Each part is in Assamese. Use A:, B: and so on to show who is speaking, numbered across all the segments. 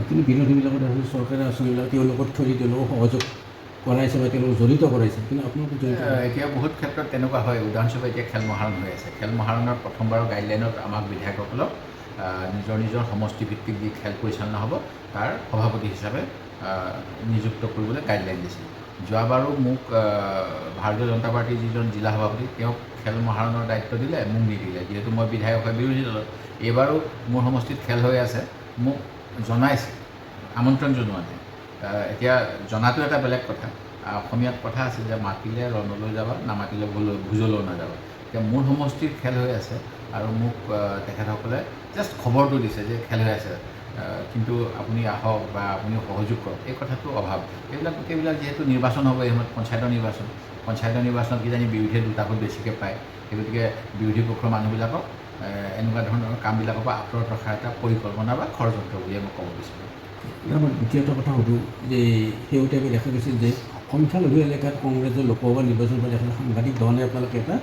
A: কিন্তু বিৰোধীবিলাকৰ দেখা যায় চৰকাৰে আঁচনিবিলাক তেওঁলোকক থৈ তেওঁলোকক সহযোগ কৰাইছে বা তেওঁলোকক জড়িত কৰাইছে, কিন্তু আপোনালোকক জড়িত
B: এতিয়া বহুত ক্ষেত্ৰত তেনেকুৱা হয়। উদাহৰণস্বৰূপে এতিয়া খেল মহাৰণ হৈ আছে। খেল মহাৰণৰ প্ৰথমবাৰৰ গাইডলাইনত আমাক বিধায়কসকলক নিজৰ নিজৰ সমষ্টিভিত্তিক যি খেল পৰিচালনা হ'ব তাৰ সভাপতি হিচাপে নিযুক্ত কৰিবলৈ গাইডলাইন দিছিল। যোৱাবাৰো মোক ভাৰতীয় জনতা পাৰ্টীৰ যিজন জিলা সভাপতি তেওঁক খেল মহাৰণৰ দায়িত্ব দিলে, মোক নিদিলে। যিহেতু মই বিধায়ক হয় বিৰোধী দলত, এইবাৰো মোৰ সমষ্টিত খেল হৈ আছে, মোক জনাইছে, আমন্ত্ৰণ জনোৱা নাই। এতিয়া জনাটো এটা বেলেগ কথা। অসমীয়াত কথা আছে যে মাতিলে ৰণলৈ যাবা, নামাতিলে ভোজলৈ নাযাবা। এতিয়া মোৰ সমষ্টিৰ খেল হৈ আছে আৰু মোক তেখেতসকলে জাষ্ট খবৰটো দিছে যে খেল হৈ আছে, কিন্তু আপুনি আহক বা আপুনি সহযোগ কৰক, এই কথাটো অভাৱ। গোটেইবিলাক যিহেতু নিৰ্বাচন হ'ব, এই সময়ত পঞ্চায়তৰ নিৰ্বাচনত কিজানি বিৰোধীয়ে দুটা ভোট বেছিকৈ পায়। সেই গতিকে বিৰোধী পক্ষৰ মানুহবিলাকক এনেকুৱা ধৰণৰ কামবিলাকৰ পৰা আঁতৰত ৰখাৰ এটা পৰিকল্পনা বা ষড়যন্ত্ৰ বুলিয়ে মই ক'ব বিচাৰোঁ।
A: আমাৰ দ্বিতীয়টো কথা সুধোঁ যে শেহতীয়াকৈ দেখা গৈছিল যে সংখ্যালঘু এলেকাত কংগ্ৰেছৰ লোকসভা নিৰ্বাচন বুলি এখন সাংঘাতিক ধৰণে আপোনালোকে এটা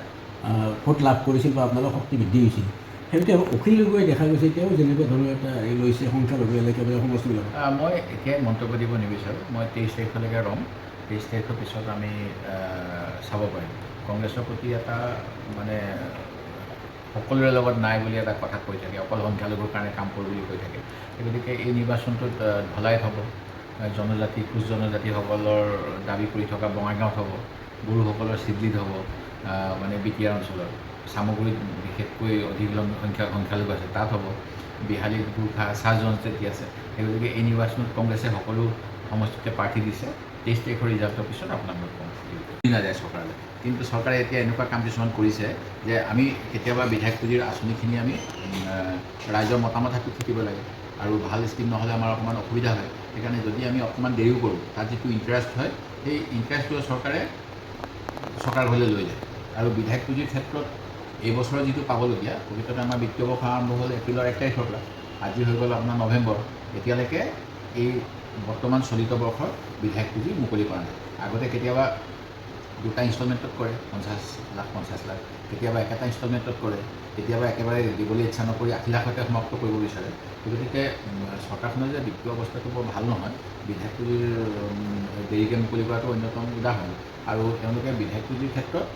A: ভোট লাভ কৰিছিল বা আপোনালোকৰ শক্তি বৃদ্ধি হৈছিল। সেইটোতে অখিল গগৈয়ে দেখা গৈছে তেওঁ যেনেকুৱা ধৰণৰ এটা লৈছে সংখ্যালঘু এলেকা বা সমষ্টিবিলাক।
B: মই এতিয়াই মন্তব্য দিব নিবিচাৰোঁ। মই 23 তাৰিখলৈকে ৰ'ম। 23 তাৰিখৰ পিছত আমি চাব পাৰিম। কংগ্ৰেছৰ প্ৰতি এটা মানে সকলোৰে লগত নাই বুলি এটা কথা কৈ থাকে, অকল সংখ্যালঘুৰ কাৰণে কাম কৰোঁ বুলি কৈ থাকে। গতিকে এই নিৰ্বাচনটোত ধলাইত হ'ব, জনজাতি কোচ জনজাতিসকলৰ দাবী কৰি থকা বঙাইগাঁৱত হ'ব, বড়োসকলৰ চিডলিত হ'ব, মানে বিটিআৰ অঞ্চলত, চামগুৰিত বিশেষকৈ অধিক সংখ্যালঘু আছে তাত হ'ব, বিহালীত গোৰ্খা চাহ জনজাতি আছে। সেই গতিকে এই নিৰ্বাচনত কংগ্ৰেছে সকলো সমষ্টিতে প্ৰাৰ্থী দিছে। 23 তাৰিখৰ ৰিজাল্টৰ পিছত আপোনালোক কম নাযায় চৰকাৰলৈ। কিন্তু চৰকাৰে এতিয়া এনেকুৱা কাম কিছুমান কৰিছে যে আমি কেতিয়াবা বিধায়ক পুঁজিৰ আঁচনিখিনি আমি ৰাইজৰ মতামত হাতত থাকিব লাগে, আৰু ভাল স্কিম নহ'লে আমাৰ অকণমান অসুবিধা হয়। সেইকাৰণে যদি আমি অকণমান দেৰিও কৰোঁ, তাত যিটো ইণ্টাৰেষ্ট হয় সেই ইণ্টাৰেষ্টটো চৰকাৰে চৰকাৰ ঘৰলৈ লৈ যায়। আৰু বিধায়ক পুঁজিৰ ক্ষেত্ৰত এইবছৰৰ যিটো পাবলগীয়া, প্ৰকৃততে আমাৰ বিত্তীয় বৰ্ষ আৰম্ভ হ'ল এপ্ৰিলৰ 1 তাৰিখৰ পৰা, আজি হৈ গ'ল আপোনাৰ নৱেম্বৰ। এতিয়ালৈকে এই বৰ্তমান চলিত বৰ্ষৰ বিধায়ক পুঁজি মুকলি কৰা নাই। আগতে কেতিয়াবা দুটা ইনষ্টলমেণ্টত কৰে, 50 লাখ 50 লাখ, কেতিয়াবা একেটা ইনষ্টলমেণ্টত কৰে, কেতিয়াবা একেবাৰে দিবলৈ ইচ্ছা নকৰি 80 লাখতে সমাপ্ত কৰিব বিচাৰে। গতিকে চৰকাৰখনৰ যে বিত্তীয় অৱস্থাটো বৰ ভাল নহয়, বিধায়ক পুঁজিৰ দেৰিকৈ মুকলি কৰাটো অন্যতম উদাহৰণ। আৰু তেওঁলোকে বিধায়ক পুঁজিৰ ক্ষেত্ৰত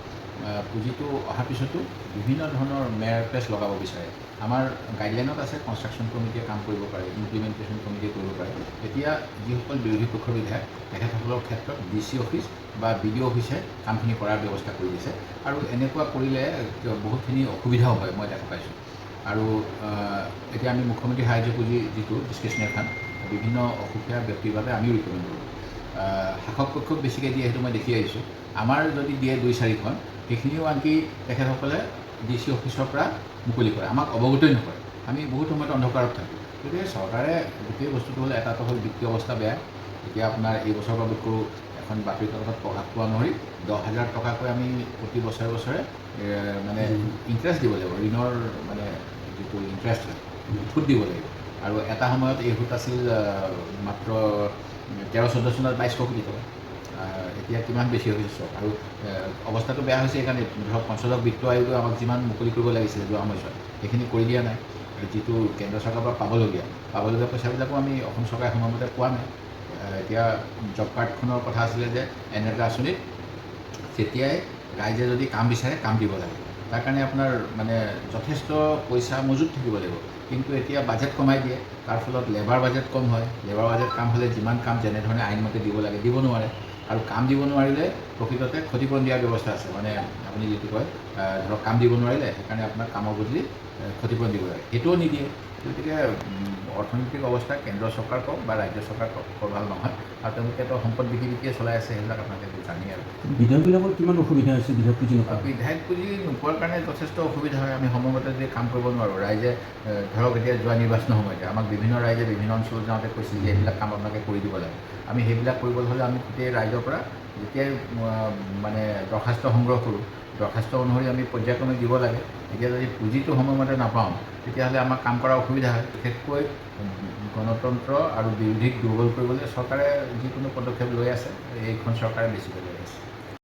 B: পুঁজিটো অহাৰ পিছতো বিভিন্ন ধৰণৰ মেয়াৰ প্লেচ লগাব বিচাৰে। আমাৰ গাইডলাইনত আছে কনষ্ট্ৰাকশ্যন কমিটিয়ে কাম কৰিব পাৰে, ইমপ্লিমেণ্টেশ্যন কমিটিয়ে কৰিব পাৰে। এতিয়া যিসকল বিৰোধী পক্ষৰ বিধায়ক তেখেতসকলৰ ক্ষেত্ৰত DC অফিচ বা BDO অফিচে কামখিনি কৰাৰ ব্যৱস্থা কৰি দিছে। আৰু এনেকুৱা কৰিলে বহুতখিনি অসুবিধাও হয়, মই দেখা পাইছোঁ। আৰু এতিয়া আমি মুখ্যমন্ত্ৰী সাহায্য পুঁজি যিটো ডিছক্ৰিপশ্যনেৰী ফাণ্ড, বিভিন্ন অসুখীয়া ব্যক্তিৰ বাবে আমিও ৰিকমেণ্ড কৰোঁ। শাসক পক্ষক বেছিকৈ দিয়ে সেইটো মই দেখি আহিছোঁ। আমাৰ যদি দিয়ে 2-4খন, সেইখিনিও আনকি তেখেতসকলে DC অফিচৰ পৰা মুকলি কৰে, আমাক অৱগতই নকৰে। আমি বহুত সময়ত অন্ধকাৰত থাকোঁ। গতিকে চৰকাৰে গোটেই বস্তুটো হ'ল, এটাটো হ'ল বিত্তীয় অৱস্থা বেয়া। এতিয়া আপোনাৰ এই বছৰৰ পৰা বোধ কৰোঁ এখন বাতৰি কাকতত প্ৰকাশ পোৱা অনুসৰি 10,000 টকাকৈ আমি প্ৰতি বছৰে বছৰে মানে ইণ্টাৰেষ্ট দিব লাগিব, ঋণৰ মানে যিটো ইণ্টাৰেষ্ট হয় সুত দিব লাগিব। আৰু এটা সময়ত এই সুত আছিল মাত্ৰ 13-14 চনত 2200 কোটি টকা। এতিয়া কিমান বেছি হৈছে চওক। আৰু অৱস্থাটো বেয়া হৈছে সেইকাৰণে ধৰক পঞ্চদশ বিত্ত আয়োগে আমাক যিমান মুকলি কৰিব লাগিছিলে যোৱা সময়ছোৱাত, সেইখিনি কৰি দিয়া নাই। যিটো কেন্দ্ৰ চৰকাৰৰ পৰা পাবলগীয়া পইচাবিলাকো আমি অসম চৰকাৰে সময়মতে পোৱা নাই। এতিয়া জব কাৰ্ডখনৰ কথা আছিলে যে NREGA আঁচনিত যেতিয়াই ৰাইজে যদি কাম বিচাৰে কাম দিব লাগে, তাৰ কাৰণে আপোনাৰ মানে যথেষ্ট পইচা মজুত থাকিব লাগিব। কিন্তু এতিয়া বাজেট কমাই দিয়ে, তাৰ ফলত লেবাৰ বাজেট কম হয়। লেবাৰ বাজেট কাম হ'লে যিমান কাম যেনেধৰণে আইনমতে দিব লাগে দিব নোৱাৰে। আৰু কাম দিব নোৱাৰিলে প্ৰকৃততে ক্ষতিপূৰণ দিয়াৰ ব্যৱস্থা আছে। মানে আপুনি যিটো কয় ধৰক কাম দিব নোৱাৰিলে সেইকাৰণে আপোনাৰ কামৰ বদলি ক্ষতিপূৰণ দিব লাগে, সেইটোও নিদিয়ে। গতিকে অৰ্থনৈতিক অৱস্থা কেন্দ্ৰ চৰকাৰ কওক বা ৰাজ্য চৰকাৰ কওক বৰ ভাল নহয়। আৰু তেওঁলোকেতো সম্পদ বিকিয়ে চলাই আছে, সেইবিলাক আপোনালোকে জানি। আৰু
A: বিধায়কবিলাকৰ কিমান অসুবিধা হৈছে বিধায়ক পুঁজি নোপোৱা?
B: বিধায়ক পুঁজি নোপোৱাৰ কাৰণে যথেষ্ট অসুবিধা হয়। আমি সময়মতে যদি কাম কৰিব নোৱাৰোঁ, ৰাইজে ধৰক এতিয়া যোৱা নিৰ্বাচনৰ সময়তে আমাক বিভিন্ন ৰাইজে বিভিন্ন অঞ্চলত যাওঁতে কৈছিল যে এইবিলাক কাম আপোনালোকে কৰি দিব লাগে। আমি সেইবিলাক কৰিবলৈ হ'লে আমি গোটেই ৰাইজৰ পৰা যেতিয়াই মানে দৰখাস্ত সংগ্ৰহ কৰোঁ, দৰখাস্ত অনুসৰি আমি পৰ্যায়ক্ৰমে দিব লাগে। এতিয়া যদি পুঁজিটো সময়মতে নাপাওঁ, তেতিয়াহ'লে আমাৰ কাম কৰা অসুবিধা হয়। বিশেষকৈ গণতন্ত্ৰ আৰু বিৰোধীক দুৰ্বল কৰিবলৈ চৰকাৰে যিকোনো পদক্ষেপ লৈ আছে, এইখন চৰকাৰে বেছিকৈ লৈ আছে।